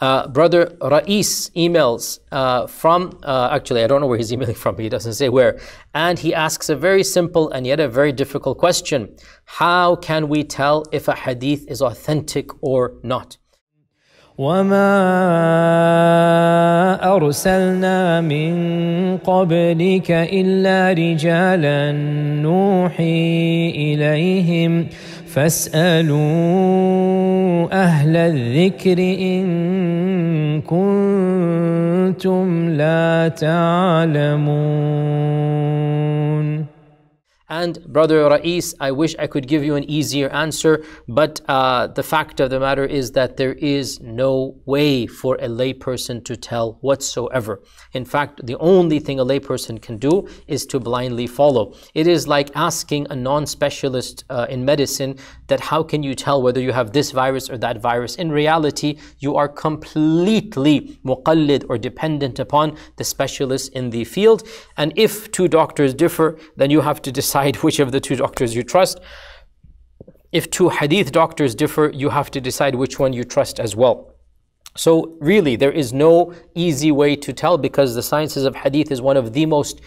Brother Rais emails from, actually I don't know where he's emailing from, he doesn't say where, and he asks a very simple and yet a very difficult question. How can we tell if a hadith is authentic or not? وما أرسلنا من قبلك إلا رجالا نوحي إليهم فاسألوا أهل الذكر إن كنتم لا تعلمون. And Brother Rais, I wish I could give you an easier answer, but the fact of the matter is that there is no way for a layperson to tell whatsoever. In fact, the only thing a layperson can do is to blindly follow. It is like asking a non-specialist in medicine that how can you tell whether you have this virus or that virus. In reality, you are completely muqallid or dependent upon the specialist in the field. And if two doctors differ, then you have to decide which of the two doctors you trust. If two hadith doctors differ, you have to decide which one you trust as well. So really, there is no easy way to tell, because the sciences of hadith is one of the most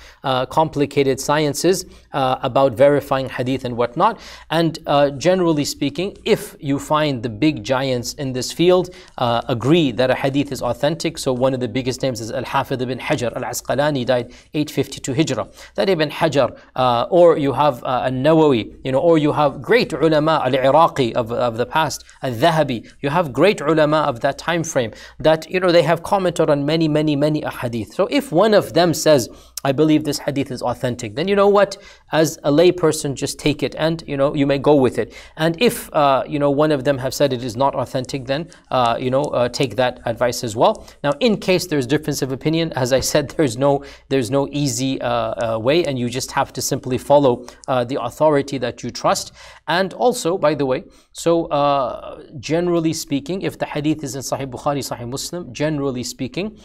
complicated sciences about verifying hadith and whatnot. And generally speaking, if you find the big giants in this field agree that a hadith is authentic, so one of the biggest names is Al-Hafidh ibn Hajar Al-Asqalani, died 852 Hijrah. That Ibn Hajar, or you have An-Nawawi, or you have great ulama, Al-Iraqi of the past, Al-Dhahabi, you have great ulama of that time frame that they have commented on many ahadith. So if one of them says, I believe this hadith is authentic, then you know what, as a lay person, just take it and you may go with it. And if one of them have said it is not authentic, then take that advice as well. Now in case there's difference of opinion, as I said, there's no easy way, and you just have to simply follow the authority that you trust. And also, by the way, so generally speaking, if the hadith is in Sahih Bukhari, Sahih Muslim, generally speaking,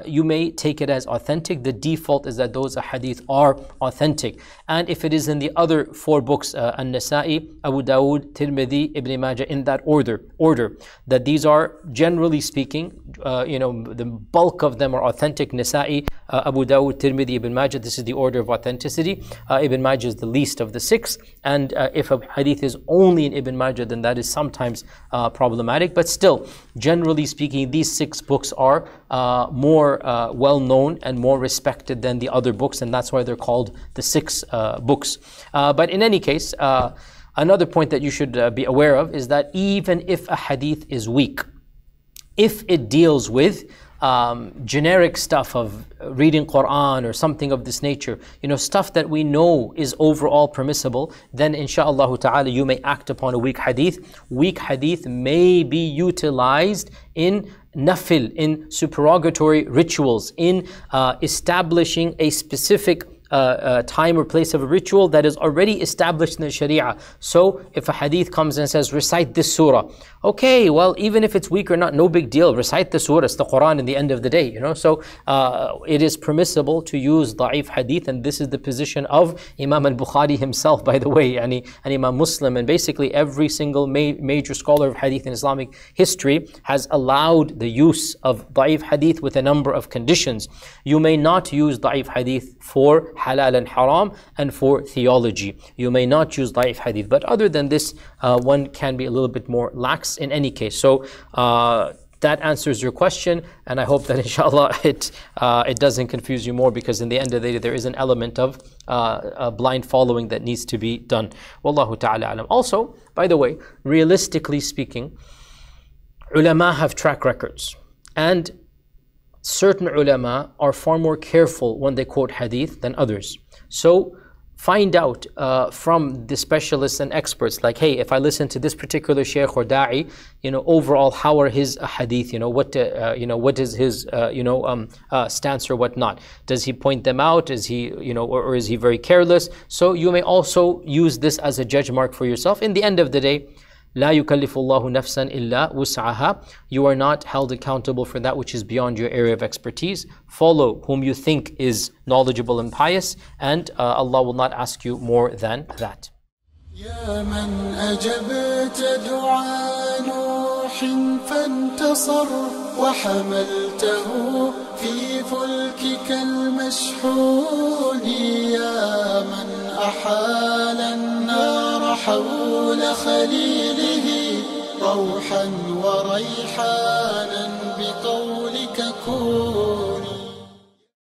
you may take it as authentic. The default is that those hadith are authentic. And if it is in the other four books, An-Nasa'i, Abu Dawud, Tirmidhi, Ibn Majah, in that order, that these are, generally speaking, the bulk of them are authentic. Nasa'i, Abu Dawud, Tirmidhi, Ibn Majah, this is the order of authenticity. Ibn Majah is the least of the six. And if a hadith is only in Ibn Majah, then that is sometimes problematic. But still, generally speaking, these six books are more well known and more respected than the other books, and that's why they're called the six books. But in any case, another point that you should be aware of is that even if a hadith is weak, if it deals with generic stuff of reading Quran or something of this nature, stuff that we know is overall permissible, then inshaAllah ta'ala you may act upon a weak hadith. Weak hadith may be utilized in nafil, in supererogatory rituals, in establishing a specific time or place of a ritual that is already established in the Sharia. So if a hadith comes and says, recite this surah, okay, well, even if it's weak or not, no big deal, recite the surah, it's the Quran in the end of the day, So it is permissible to use da'if hadith, and this is the position of Imam al-Bukhari himself, by the way, and Imam Muslim, and basically every single major scholar of hadith in Islamic history has allowed the use of da'if hadith with a number of conditions. You may not use da'if hadith for halal and haram and for theology. You may not use da'if hadith, but other than this, one can be a little bit more lax in any case. So that answers your question, and I hope that inshallah it doesn't confuse you more, because in the end of the day there is an element of blind following that needs to be done. Wallahu ta'ala alam. Also, by the way, realistically speaking, ulama have track records, and certain ulama are far more careful when they quote hadith than others. So find out from the specialists and experts, like, hey, if I listen to this particular shaykh or da'i, overall, how are his hadith? What is his stance or whatnot? Does he point them out? Is he or is he very careless? So you may also use this as a judge mark for yourself. In the end of the day, لا يكلف الله نفسا إلا وسعها. You are not held accountable for that which is beyond your area of expertise. Follow whom you think is knowledgeable and pious, and Allah will not ask you more than that. يا من أجبت دعاء نوح فانتصر وحملته في فلكك المشحون يا من أحال النار حول خليله روحا وريحانا بقولك كن